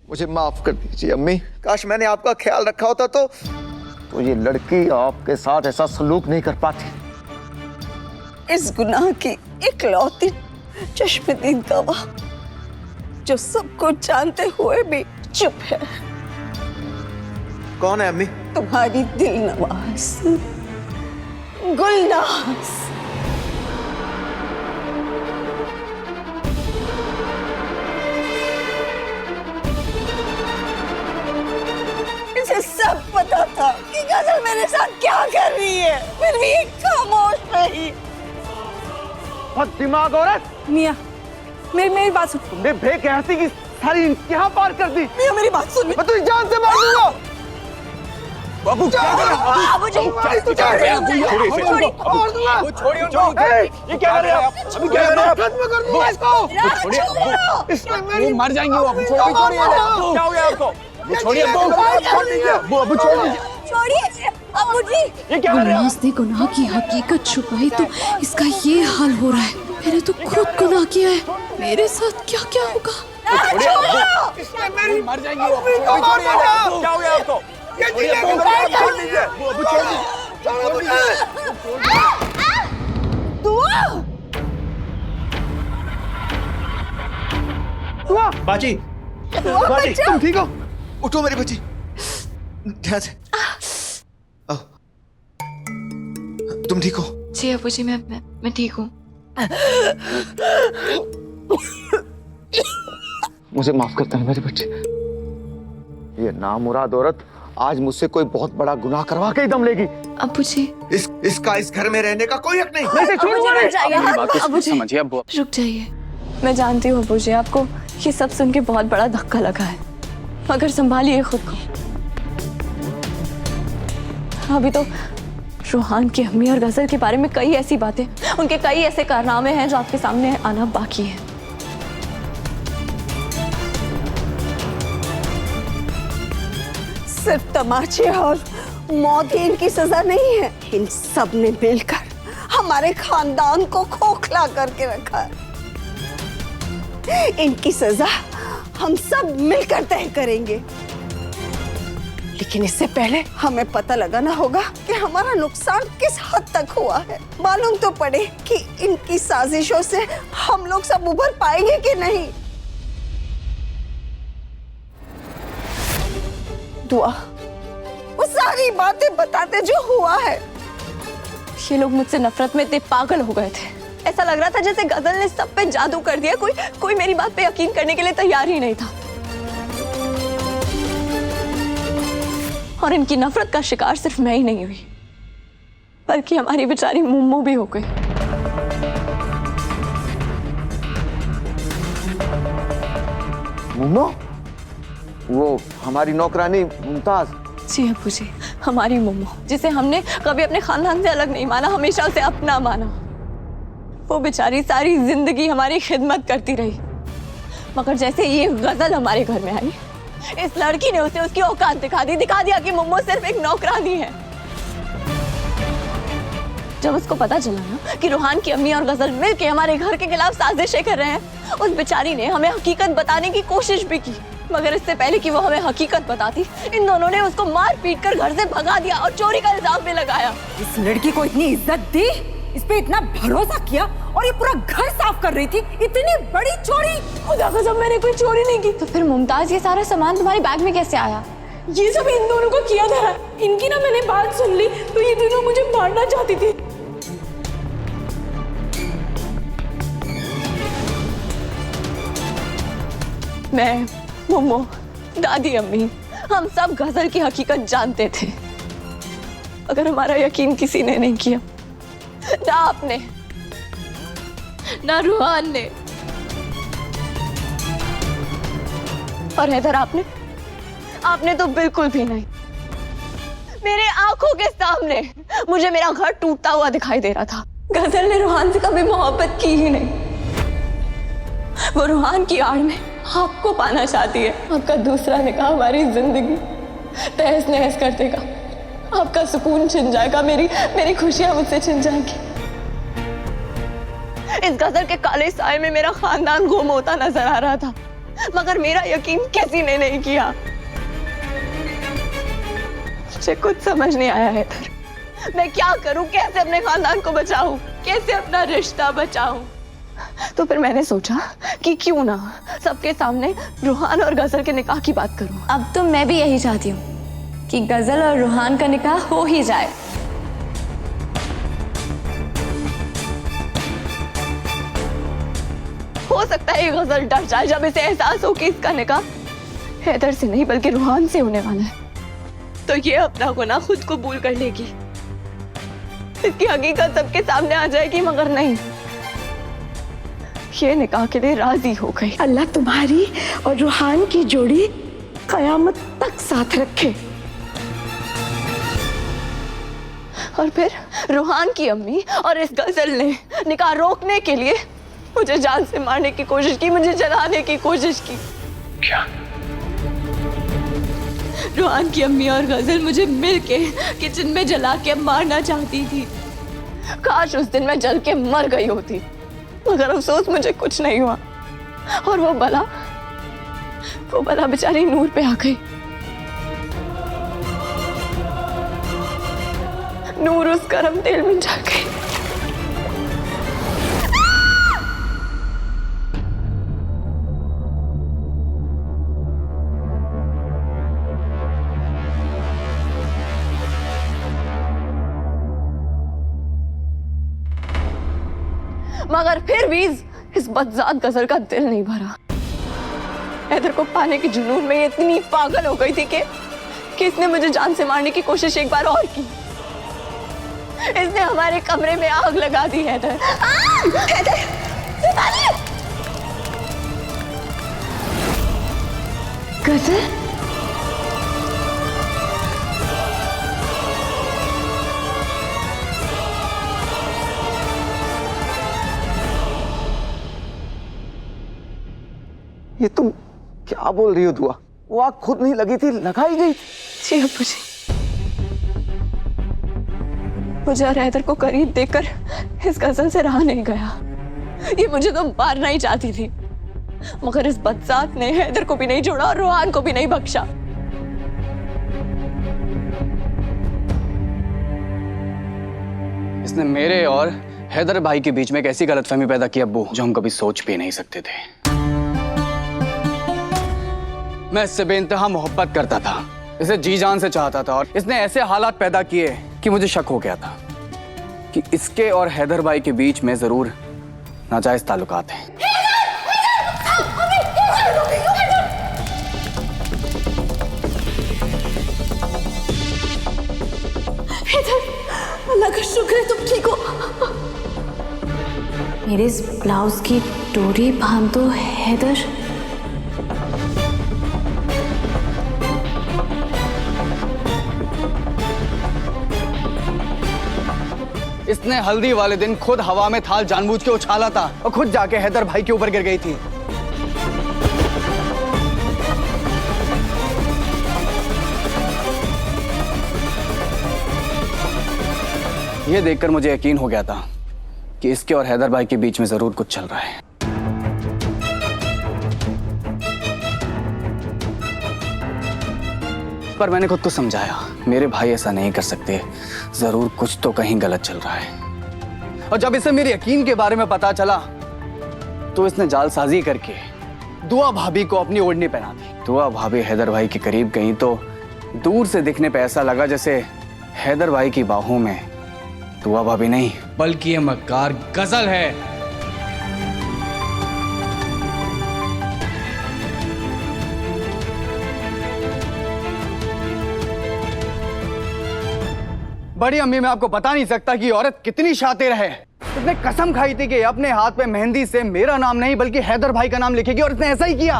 मुझे माफ कर दीजिए अम्मी। काश मैंने आपका ख्याल रखा होता तो ये लड़की आपके साथ ऐसा सलूक नहीं कर पाती। इस गुनाह की इकलौती चश्मदीद गवाह जो सब कुछ जानते हुए भी चुप है। कौन है अम्मी? तुम्हारी दिलनवाज गुलनाज। इसे सब पता था कि गजल मेरे साथ क्या कर रही है, फिर भी खामोश रही। बहुत दिमाग औरत। मियाँ मेरी बात सुन। तुमने बेकहसी की सारी इंतहा पार कर दी। मियाँ मेरी बात सुन। मैं तुझे जान से मार दूंगा। बाबू क्या कर रहे हो? बाबू जी छोड़िए ये क्या कर रहे हो आप? अभी क्या कर रहे हो आप? खत्म कर दूंगा इसको। छोड़िए वो मर जाएंगे। वो छोड़िए क्या हो गया आपको? छोड़िए अबू छोड़ दीजिए। छोड़िए अबू जी। ये क्या कर रहे हो? गुनाह ने गुनाह की हकीकत छुपाई तो इसका ये हाल हो रहा है। मैंने तो खुद गुनाह किया है, मेरे साथ क्या क्या होगा? मर जाएंगे। क्या हो गया आपको? छोड़ दीजिए। बाजी, बाजी तुम ठीक हो? उठो मेरी बच्ची, ध्यान से। आओ। तुम ठीक हो? जी अबू जी मैं ठीक हूँ। मुझे माफ करता है मेरे बच्चे। ये नामुराद औरत आज मुझसे कोई बहुत बड़ा गुनाह करवा के ही दम लेगी। अबू जी इसका इस घर में रहने का कोई हक नहीं। अबू जी समझिए अब रुक जाइए। मैं जानती हूँ अबू जी आपको ये सब सुन के बहुत बड़ा धक्का लगा है, मगर संभालिए खुद को। अभी तो रूहान की अम्मी और गजल के बारे में कई ऐसी बातें, उनके कई ऐसे कारनामे हैं जो आपके सामने आना बाकी है। सिर्फ तमाचे और मौत ही इनकी सजा नहीं है। इन सब ने मिलकर हमारे खानदान को खोखला करके रखा है। इनकी सजा हम सब मिलकर तय करेंगे, लेकिन इससे पहले हमें पता लगाना होगा कि हमारा नुकसान किस हद तक हुआ है। मालूम तो पड़े कि इनकी साजिशों से हम लोग सब उभर पाएंगे कि नहीं। दुआ वो सारी बातें बताते जो हुआ है। ये लोग मुझसे नफरत में इतने पागल हो गए थे, ऐसा लग रहा था जैसे गजल ने सब पे जादू कर दिया। कोई मेरी बात पे यकीन करने के लिए तैयार ही नहीं था। और इनकी नफरत का शिकार सिर्फ मैं ही नहीं हुई, बल्कि हमारी बेचारी मुम्मू भी हो गई। मुम्मो? वो हमारी नौकरानी मुमताज? जी अबू जी, हमारी मुम्मू, जिसे हमने कभी अपने खानदान से अलग नहीं माना, हमेशा उसे अपना माना। वो बेचारी सारी जिंदगी हमारी खिदमत करती रही, मगर जैसे ये गजल हमारे घर में आई, इस लड़की ने उसे उसकी औकात दिखा दिया कि मुम्मू सिर्फ एक नौकरानी है। जब उसको पता चला ना कि रूहान की अम्मी और गजल मिलके हमारे घर के खिलाफ साजिशें कर रहे हैं, उस बेचारी ने हमें हकीकत बताने की कोशिश भी की, मगर इससे पहले कि वो हमें हकीकत बताती, इन दोनों ने उसको मार पीट कर घर से भगा दिया और चोरी का इल्जाम भी लगाया। इस लड़की को इतनी इज्जत दी, इस पे इतना भरोसा किया और ये पूरा घर साफ कर रही थी, इतनी बड़ी चोरी। खुदा कसम मैंने कोई चोरी नहीं की। तो फिर मुमताज ये सारा सामान तुम्हारे बैग में कैसे आया? ये सब इन दोनों को किया था। इनकी ना मैंने बात सुन ली तो ये दोनों मुझे मारना चाहती थी। मैं, मुम्मो, दादी अम्मी, हम सब गजल की हकीकत जानते थे, अगर हमारा यकीन किसी ने नहीं किया, ना आपने, ना रूहान ने, और हैदर आपने तो बिल्कुल भी नहीं। मेरे आंखों के सामने मुझे मेरा घर टूटता हुआ दिखाई दे रहा था। गजल ने रूहान से कभी मोहब्बत की ही नहीं। वो रूहान की आड़ में आपको पाना चाहती है। आपका दूसरा निकाह हमारी जिंदगी तहस नहस कर देगा। आपका सुकून छिन जाएगा, मेरी खुशियां मुझसे छिन जाएंगी। इस गजल के काले साए में मेरा खानदान गुम होता नजर आ रहा था। मगर मेरा यकीन किसी ने नहीं किया। मुझे कुछ समझ नहीं आया है हैदर, मैं क्या करूं, कैसे अपने खानदान को बचाऊं, कैसे अपना रिश्ता बचाऊं। तो फिर मैंने सोचा कि क्यों ना सबके सामने रूहान और गजल के निकाह की बात करूं। अब तो मैं भी यही चाहती हूँ कि गजल और रूहान का निकाह हो ही जाए। हो सकता है ये गजल डर जाए जब इसे एहसास हो कि इसका निकाह हैदर से नहीं बल्कि रूहान से होने वाला है, तो ये अपना गुनाह खुद कबूल कर लेगी, इसकी हकीकत सबके सामने आ जाएगी। मगर नहीं, ये निकाह के लिए राजी हो गई। अल्लाह तुम्हारी और रूहान की जोड़ी कयामत तक साथ रखे। और फिर रूहान की अम्मी और इस गजल ने निकाह रोकने के लिए मुझे जान से मारने की कोशिश की, मुझे जलाने की कोशिश की। क्या? रूहान की अम्मी और गजल मुझे मिलके किचन में जला के मारना चाहती थी। काश उस दिन मैं जल के मर गई होती, मगर अफसोस मुझे कुछ नहीं हुआ। और वो बला बेचारी नूर पे आ गई। नूर उस गरम तेल में जल गई। मगर फिर भी इस बदजात गजल का दिल नहीं भरा। हैदर को पाने के जुनून में इतनी पागल हो गई थी कि इसने मुझे जान से मारने की कोशिश एक बार और की। इसने हमारे कमरे में आग लगा दी। हैदर, हैदर, गजल, ये तुम क्या बोल रही हो दुआ? वो आग खुद नहीं लगी थी, लगाई गई थी। जी अब्बू जी, मुझे और हैदर को करीब देखकर इस गजल से रहा नहीं गया। ये मुझे तो मारना ही चाहती थी, मगर इस बदजात ने हैदर को भी नहीं छोड़ा और रूहान को भी नहीं बख्शा। इसने मेरे और हैदर भाई के बीच में एक ऐसी गलतफहमी पैदा की अब्बू, जो हम कभी सोच भी नहीं सकते थे। मैं इससे बेइंतहा मोहब्बत करता था, इसे जी जान से चाहता था, और इसने ऐसे हालात पैदा किए कि मुझे शक हो गया था कि इसके और हैदर भाई के बीच में जरूर नाजायज ताल्लुकात हैं। अल्लाह का शुक्र है तुम ठीक हो। मेरे इस ब्लाउज की डोरी बांध दो हैदर। इसने हल्दी वाले दिन खुद हवा में थाल जानबूझ के उछाला था और खुद जाके हैदर भाई के ऊपर गिर गई थी। यह देखकर मुझे यकीन हो गया था कि इसके और हैदर भाई के बीच में जरूर कुछ चल रहा है। पर मैंने खुद को समझाया, मेरे भाई ऐसा नहीं कर सकते, जरूर कुछ तो कहीं गलत चल रहा है। और जब इसे मेरे यकीन के बारे में पता चला तो इसने जालसाजी करके दुआ भाभी को अपनी ओढ़नी पहना दी। दुआ भाभी हैदर भाई के करीब गई तो दूर से दिखने पे ऐसा लगा जैसे हैदर भाई की बाहों में दुआ भाभी नहीं बल्कि ये मक्कार गजल है। बड़ी अम्मी, मैं आपको बता नहीं सकता कि औरत कितनी शातिर है। उसने कसम खाई थी कि अपने हाथ पे मेहंदी से मेरा नाम नहीं बल्कि हैदर भाई का नाम लिखेगी, और उसने ऐसा ही किया।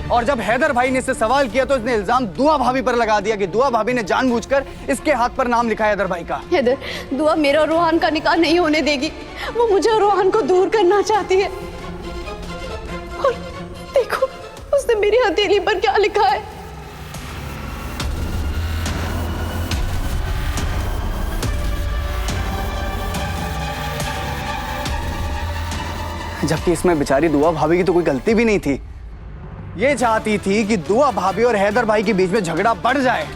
और जब हैदर भाई ने इससे सवाल किया तो इसने इल्जाम दुआ भाभी पर लगा दिया कि दुआ भाभी ने जानबूझकर इसके हाथ पर नाम लिखा है हैदर भाई का। हैदर, दुआ मेरा और रूहान का निकाह नहीं होने देगी। वो मुझे और रूहान को दूर करना चाहती है। और देखो उसने मेरी हथेली पर क्या लिखा है। जबकि इसमें बेचारी दुआ भाभी की तो कोई गलती भी नहीं थी। ये चाहती थी कि दुआ भाभी और हैदर भाई के बीच में झगड़ा बढ़ जाए।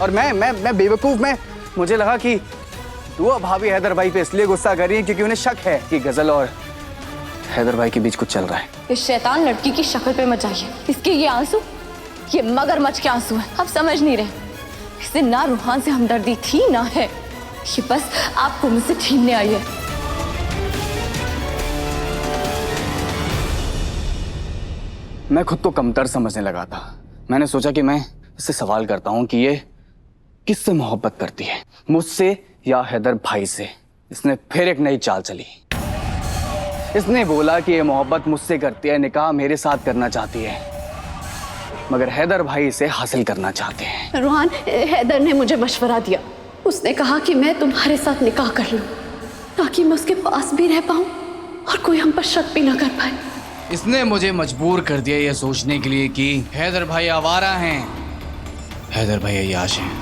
और मैं बेवकूफ मुझे लगा कि दुआ भाभी हैदर भाई पे इसलिए गुस्सा कर रही है क्योंकि उन्हें शक है कि गजल और हैदर भाई के बीच कुछ चल रहा है। इस शैतान लड़की की शक्ल पे मत जाइए। इसके ये आंसू, ये मगरमच्छ के आंसू हैं। आप समझ नहीं रहे, इसे ना रूहान से हमदर्दी थी ना है, ये बस आपको मुझसे छीनने आई है। मैं खुद को कमतर समझने लगा था। मैंने सोचा कि मैं इससे सवाल करता हूं कि ये किससे मोहब्बत करती है, मुझसे या हैदर भाई से। इसने फिर एक नई चाल चली। इसने बोला कि ये मोहब्बत मुझसे करती है, निकाह मेरे साथ करना चाहती है, मगर हैदर भाई इसे हासिल करना चाहते हैं। रूहान, हैदर ने मुझे मशवरा दिया। उसने कहा कि मैं तुम्हारे साथ निकाह कर लूं ताकि मैं उसके पास भी रह पाऊं और कोई हम पर शक भी ना कर पाए। इसने मुझे मजबूर कर दिया ये सोचने के लिए कि हैदर भाई आवारा हैं, हैदर भाई अय्याश हैं।